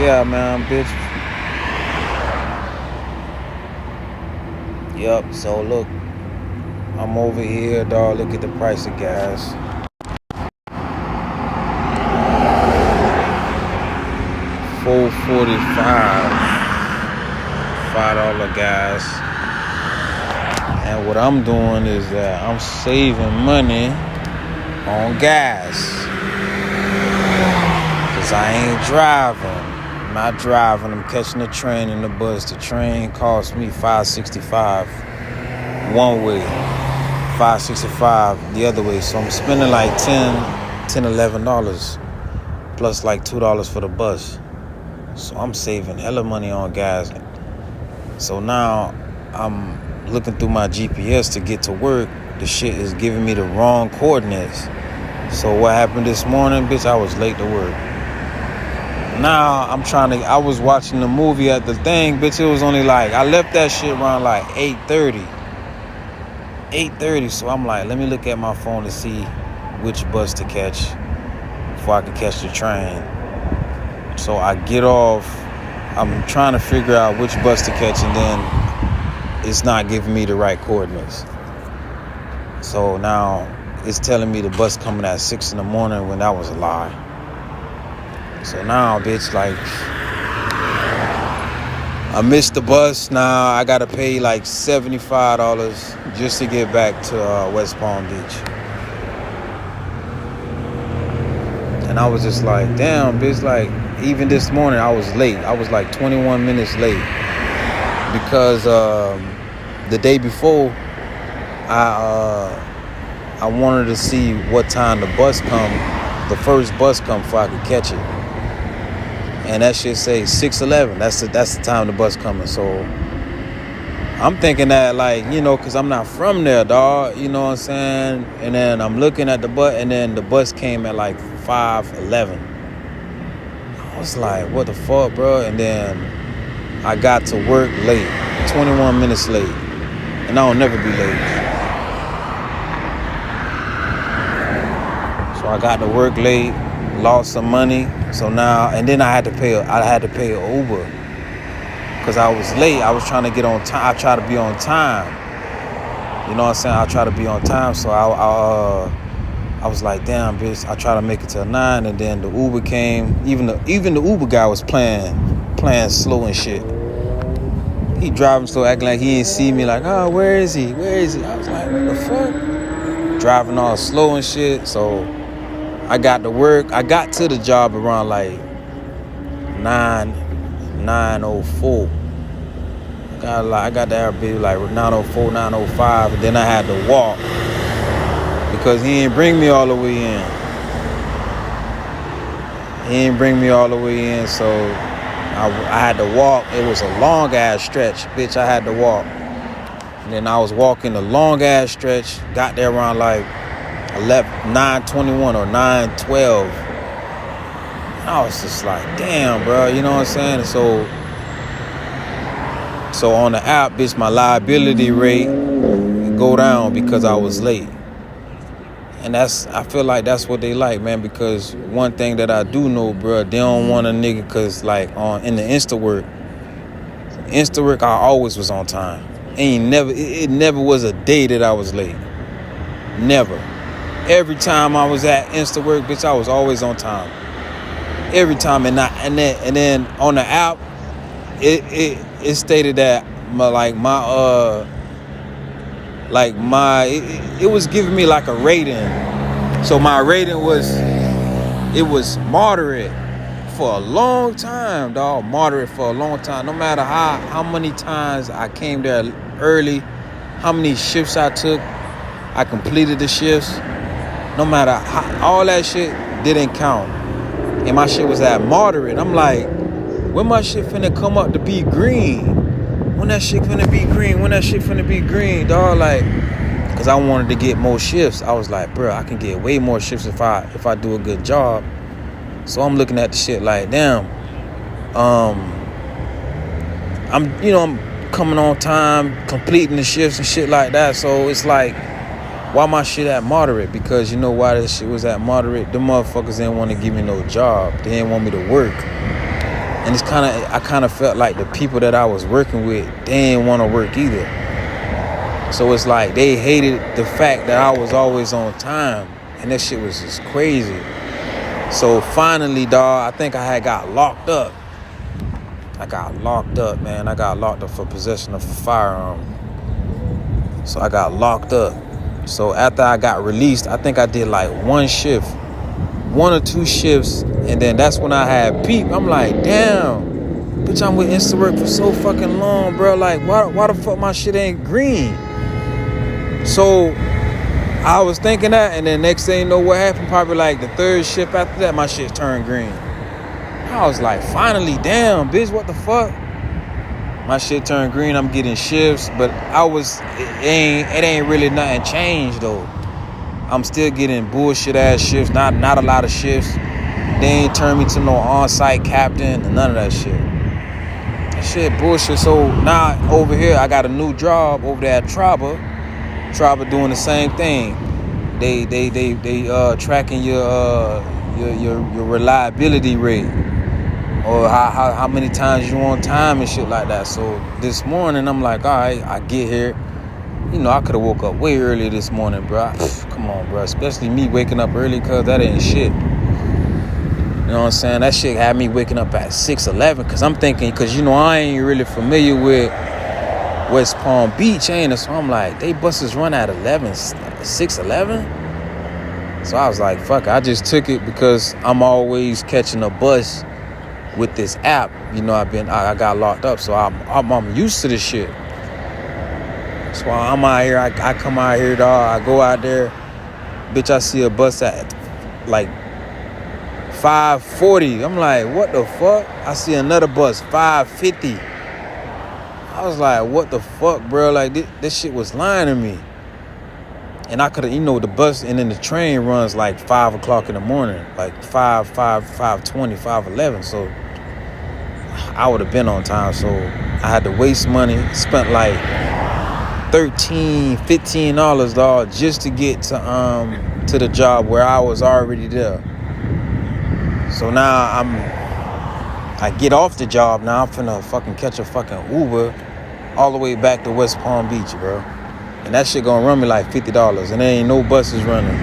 yeah, man, bitch. Yup. So look, I'm over here, dog. Look at the price of gas. $4.45, $5 gas. And what I'm doing is that I'm saving money on gas. Cause I ain't driving. I'm not driving. I'm catching the train and the bus. The train cost me $5.65 one way, $5.65 the other way. So I'm spending like $11 plus like $2 for the bus. So I'm saving hella money on gas. So now I'm looking through my GPS to get to work. The shit is giving me the wrong coordinates. So what happened this morning, bitch? I was late to work. Now I was watching the movie at the thing, bitch. It was only like, I left that shit around like 8:30. So I'm like, let me look at my phone to see which bus to catch before I can catch the train. So I get off. I'm trying to figure out which bus to catch, and then it's not giving me the right coordinates. So now it's telling me the bus coming at 6 in the morning when that was a lie. So now, bitch, like, I missed the bus. Now I gotta pay like $75 just to get back to West Palm Beach. And I was just like, damn, bitch, like, even this morning I was late. I was like 21 minutes late because the day before I wanted to see what time the first bus come before I could catch it. And that shit say 6:11. That's the time the bus coming. So I'm thinking that, like, you know, cause I'm not from there, dog. You know what I'm saying? And then I'm looking at the bus, and then the bus came at like 5:11. I was like, what the fuck, bro? And then I got to work late, 21 minutes late, and I will never be late. So I got to work late, lost some money. So now, and then I had to pay an Uber because I was late. I was trying to get on time. I try to be on time. You know what I'm saying? I try to be on time. So I was like, damn, bitch. I try to make it till 9, and then the Uber came. Even the Uber guy was playing slow and shit. He driving slow, acting like he didn't see me. Like, oh, where is he? I was like, what the fuck? Driving all slow and shit. So I got to work. I got to the job around like 9:04. I got there maybe like 9:04, 9:05, and then I had to walk because he didn't bring me all the way in. So I had to walk. It was a long ass stretch, bitch. I had to walk, and then I was walking a long ass stretch. Got there around like 9:21 or 9:12. I was just like, damn, bro, you know what I'm saying? So on the app, bitch, my liability rate go down because I was late. And I feel like that's what they like, man, because one thing that I do know, bro, they don't want a nigga, cause like in the Instawork, I always was on time. It never was a day that I was late. Never. Every time I was at Instawork, bitch, I was always on time. Every time, and then on the app, it stated that it was giving me like a rating. So my rating was moderate for a long time, dog. Moderate for a long time. No matter how many times I came there early, how many shifts I took, I completed the shifts. No matter how, all that shit didn't count. And my shit was at moderate. I'm like, when my shit finna come up to be green? When that shit finna be green, dog? Like, cause I wanted to get more shifts. I was like, bro, I can get way more shifts if I do a good job. So I'm looking at the shit like, damn. I'm coming on time, completing the shifts and shit like that. So it's like, why my shit at moderate? Because you know why this shit was at moderate? The motherfuckers didn't want to give me no job. They didn't want me to work. And I kind of felt like the people that I was working with, they didn't want to work either. So it's like they hated the fact that I was always on time. And that shit was just crazy. So finally, dog, I think I had got locked up. I got locked up, man. I got locked up for possession of a firearm. So I got locked up. So after I got released, I think I did like one or two shifts. And then that's when I had peep. I'm like, damn, bitch, I'm with Instawork for so fucking long, bro. Like, why the fuck my shit ain't green? So I was thinking that, and then next thing you know what happened, probably like the third shift after that, my shit turned green. I was like, finally, damn, bitch, what the fuck? My shit turned green, I'm getting shifts, but it ain't really nothing changed though. I'm still getting bullshit ass shifts, not a lot of shifts. They ain't turned me to no on-site captain, none of that shit. That shit bullshit. So now over here, I got a new job over there at Traba doing the same thing. They tracking your reliability rate, or how many times you on time and shit like that. So this morning I'm like, all right, I get here. You know, I could have woke up way earlier this morning, bro. Come on, bro. Especially me waking up early, cause that ain't shit. You know what I'm saying? That shit had me waking up at 6:11, cause I'm thinking, cause you know I ain't really familiar with West Palm Beach, ain't it? So I'm like, they buses run at 6:11. So I was like, fuck it. I just took it because I'm always catching a bus with this app. You know, I got locked up, so I'm used to this shit. So I'm out here. I come out here, dog. I go out there, bitch. I see a bus at like 5:40. I'm like, what the fuck? I see another bus 5:50. I was like, what the fuck, bro? Like, this shit was lying to me. And I could have, you know, the bus and then the train runs like 5 o'clock in the morning, like 5:20, 5:11. So I would have been on time. So I had to waste money, spent like $13, $15, dog, just to get to the job where I was already there. So now I get off the job. Now I'm finna fucking catch a fucking Uber all the way back to West Palm Beach, bro. And that shit gonna run me like $50. And there ain't no buses running.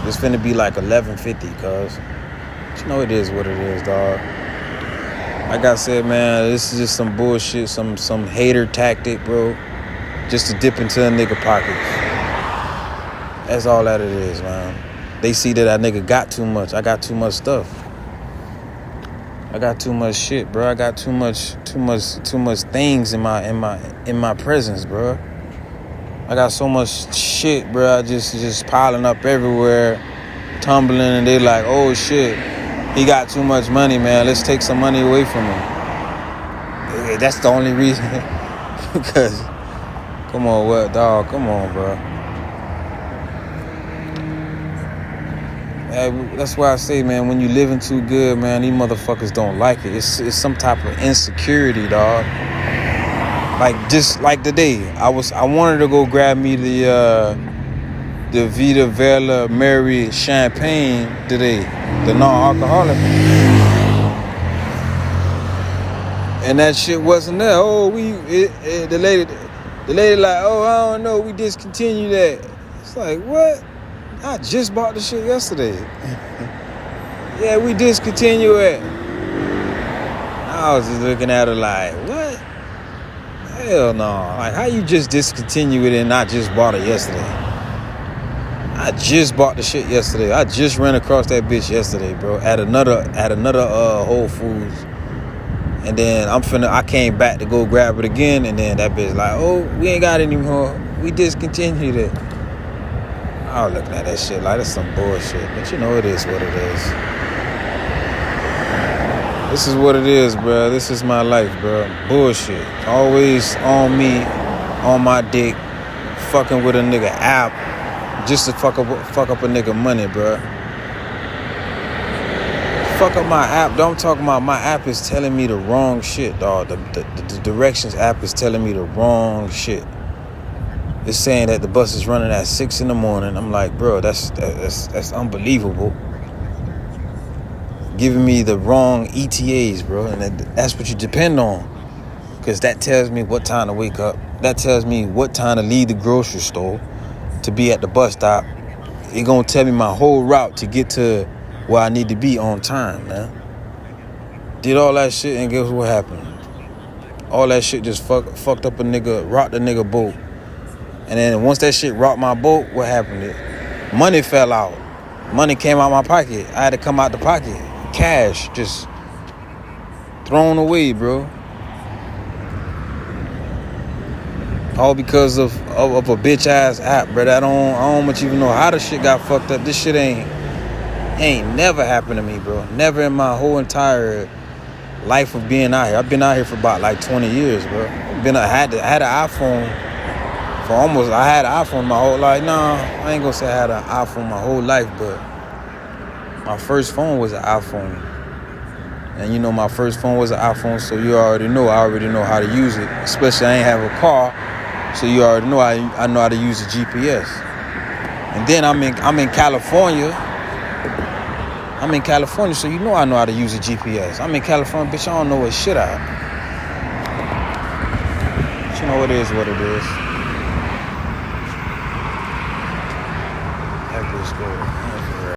It's finna be like $11.50, cuz. But you know it is what it is, dog. Like I said, man, this is just some bullshit, some hater tactic, bro. Just to dip into a nigga pockets. That's all that it is, man. They see that nigga got too much. I got too much stuff. I got too much shit, bro. I got too much things in my presence, bro. I got so much shit, bro. Just piling up everywhere, tumbling, and they like, oh shit, he got too much money, man. Let's take some money away from him. That's the only reason. Because, come on, what, dog? Come on, bro. That's why I say, man, when you living too good, man, these motherfuckers don't like it. It's some type of insecurity, dog. Like, just like today, I wanted to go grab me the Vita Vela Mary Champagne today, the non-alcoholic, and that shit wasn't there. Oh, the lady like, oh, I don't know, we discontinued that. It's like, what? I just bought the shit yesterday. Yeah, we discontinued it. I was just looking at her like, what? Hell no. Like, how you just discontinue it and not just bought it yesterday? I just bought the shit yesterday. I just ran across that bitch yesterday, bro, at another Whole Foods. And then I came back to go grab it again, and then that bitch like, oh, we ain't got it anymore. We discontinued it. I was looking at that shit like, that's some bullshit. But you know, it is what it is. This is what it is, bro. This is my life, bro. Bullshit. Always on me, on my dick, fucking with a nigga app just to fuck up a nigga money, bro. Fuck up my app. Don't talk about my app is telling me the wrong shit, dog. The directions app is telling me the wrong shit. It's saying that the bus is running at 6 a.m. I'm like, bro, that's unbelievable. giving me the wrong ETAs, bro. And that's what you depend on. Because that tells me what time to wake up. That tells me what time to leave the grocery store to be at the bus stop. It's going to tell me my whole route to get to where I need to be on time, man. Did all that shit, and guess what happened? All that shit just fucked up a nigga, rocked a nigga boat. And then once that shit rocked my boat, what happened? Money fell out. Money came out my pocket. I had to come out the pocket. Cash just thrown away, bro. All because of a bitch ass app, bro. I don't much even know how the shit got fucked up. This shit ain't never happened to me, bro. Never in my whole entire life of being out here. I've been out here for about like 20 years, bro. I had an iPhone for almost. I had an iPhone my whole life. Nah, I ain't gonna say I had an iPhone my whole life, but my first phone was an iPhone. And you know my first phone was an iPhone, so you already know. I already know how to use it. Especially I ain't have a car, so you already know I know how to use the GPS. And then I'm in California. I'm in California, so you know I know how to use the GPS. I'm in California, bitch. I don't know what shit at. But you know it is what it is. That bitch good.